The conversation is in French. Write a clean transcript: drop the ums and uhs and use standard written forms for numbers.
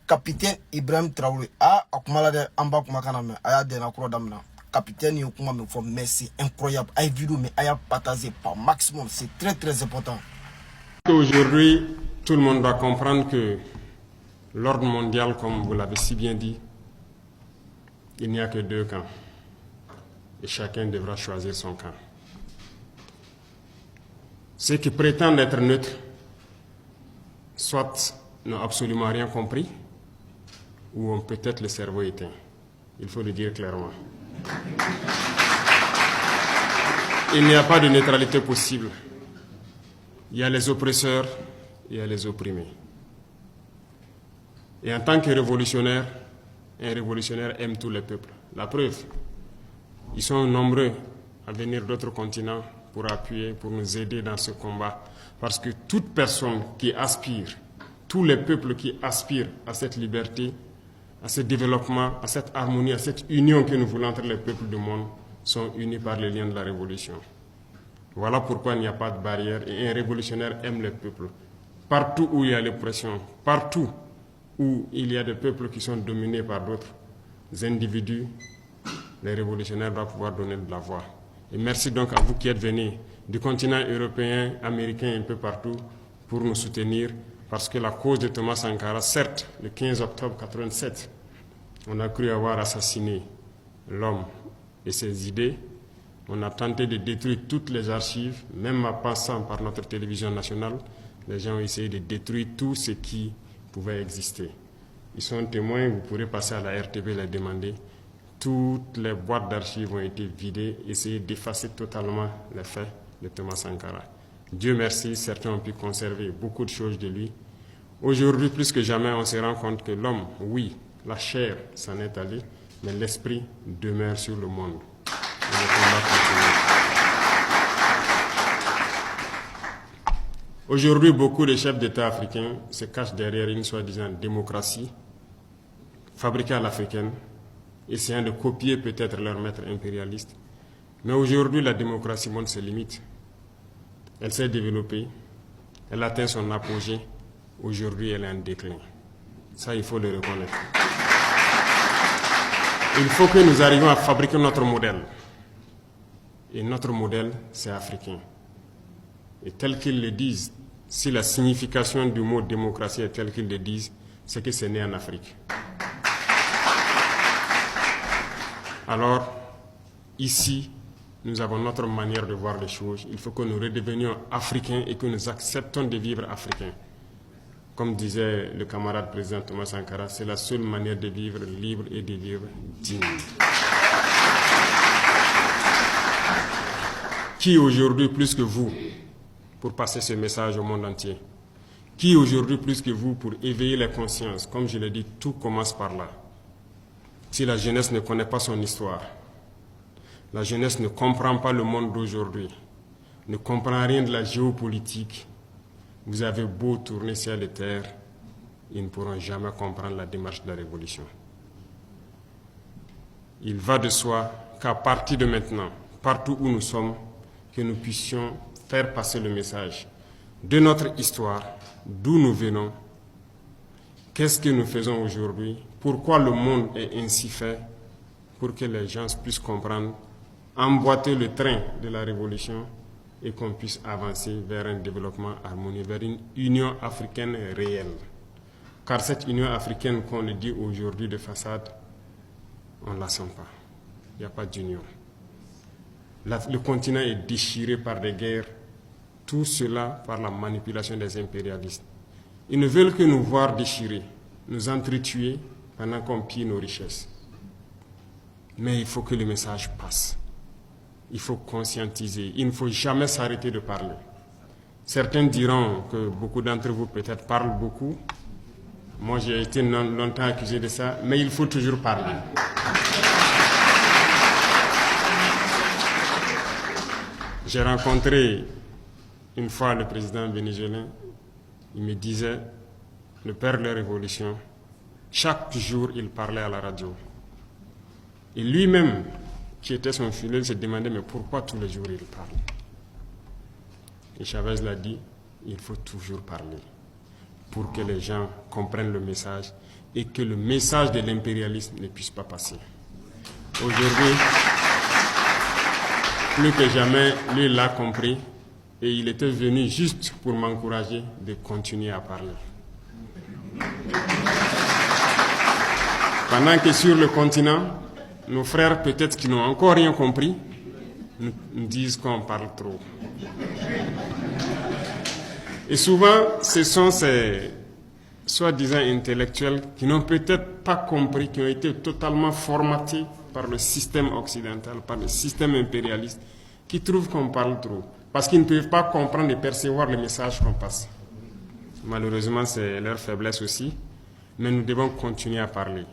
capitaine Ibrahim Traoré akumala de amba kumakana me aya de na kuro damna capitaine yokuma me for merci incroyable ay vidéo mais aya partager par maximum, c'est très très important. Aujourd'hui, tout le monde doit comprendre que l'ordre mondial, comme vous l'avez si bien dit, il n'y a que 2 camps et chacun devra choisir son camp. Ceux qui prétendent être neutres, soit n'ont absolument rien compris, ou ont peut-être le cerveau éteint. Il faut le dire clairement. Il n'y a pas de neutralité possible. Il y a les oppresseurs et il y a les opprimés. Et en tant que révolutionnaire, un révolutionnaire aime tous les peuples. La preuve, ils sont nombreux à venir d'autres continents pour appuyer, pour nous aider dans ce combat. Parce que toute personne qui aspire, tous les peuples qui aspirent à cette liberté, à ce développement, à cette harmonie, à cette union que nous voulons entre les peuples du monde, sont unis par les liens de la révolution. Voilà pourquoi il n'y a pas de barrière et un révolutionnaire aime les peuples. Partout où il y a l'oppression, partout où il y a des peuples qui sont dominés par d'autres individus, les révolutionnaires doivent pouvoir donner de la voix. Et merci donc à vous qui êtes venus du continent européen, américain, un peu partout, pour nous soutenir, parce que la cause de Thomas Sankara, certes, le 15 octobre 1987, on a cru avoir assassiné l'homme et ses idées. On a tenté de détruire toutes les archives, même en passant par notre télévision nationale. Les gens ont essayé de détruire tout ce qui pouvait exister. Ils sont témoins, vous pourrez passer à la RTB les demander. Toutes les boîtes d'archives ont été vidées, essayer d'effacer totalement les faits de Thomas Sankara. Dieu merci, certains ont pu conserver beaucoup de choses de lui. Aujourd'hui, plus que jamais, on se rend compte que l'homme, oui, la chair s'en est allée, mais l'esprit demeure sur le monde. Aujourd'hui, beaucoup de chefs d'État africains se cachent derrière une soi-disant démocratie fabriquée à l'africaine, essayant de copier peut-être leur maître impérialiste. Mais aujourd'hui, la démocratie montre ses limites. Elle s'est développée, elle atteint son apogée. Aujourd'hui, elle est en déclin. Ça, il faut le reconnaître. Il faut que nous arrivions à fabriquer notre modèle. Et notre modèle, c'est africain. Et tel qu'ils le disent, si la signification du mot démocratie est telle qu'ils le disent, c'est que c'est né en Afrique. Alors, ici, nous avons notre manière de voir les choses. Il faut que nous redevenions africains et que nous acceptons de vivre africains. Comme disait le camarade président Thomas Sankara, c'est la seule manière de vivre libre et de vivre digne. Qui aujourd'hui plus que vous pour passer ce message au monde entier? Qui aujourd'hui plus que vous pour éveiller les consciences? Comme je l'ai dit, tout commence par là. Si la jeunesse ne connaît pas son histoire, la jeunesse ne comprend pas le monde d'aujourd'hui, ne comprend rien de la géopolitique, vous avez beau tourner ciel et terre, ils ne pourront jamais comprendre la démarche de la révolution. Il va de soi qu'à partir de maintenant, partout où nous sommes, que nous puissions faire passer le message de notre histoire, d'où nous venons, qu'est-ce que nous faisons aujourd'hui, pourquoi le monde est ainsi fait, pour que les gens puissent comprendre, emboîter le train de la révolution et qu'on puisse avancer vers un développement harmonieux, vers une Union africaine réelle. Car cette Union africaine qu'on le dit aujourd'hui de façade, on ne la sent pas. Il n'y a pas d'union. Le continent est déchiré par des guerres, tout cela par la manipulation des impérialistes. Ils ne veulent que nous voir déchirés, nous entretuer pendant qu'on pille nos richesses. Mais il faut que le message passe. Il faut conscientiser. Il ne faut jamais s'arrêter de parler. Certains diront que beaucoup d'entre vous peut-être parlent beaucoup. Moi, j'ai été longtemps accusé de ça, mais il faut toujours parler. J'ai rencontré une fois le président vénézuélien. Il me disait, le père de la révolution, chaque jour il parlait à la radio. Et lui-même, qui était son fidèle, se demandait, mais pourquoi tous les jours il parle? Et Chavez l'a dit, il faut toujours parler pour que les gens comprennent le message et que le message de l'impérialisme ne puisse pas passer. Aujourd'hui, plus que jamais, lui l'a compris et il était venu juste pour m'encourager de continuer à parler. Pendant que sur le continent, nos frères, peut-être qui n'ont encore rien compris, nous disent qu'on parle trop. Et souvent, ce sont ces soi-disant intellectuels qui n'ont peut-être pas compris, qui ont été totalement formatés par le système occidental, par le système impérialiste, qui trouvent qu'on parle trop. Parce qu'ils ne peuvent pas comprendre et percevoir le message qu'on passe. Malheureusement, c'est leur faiblesse aussi. Mais nous devons continuer à parler.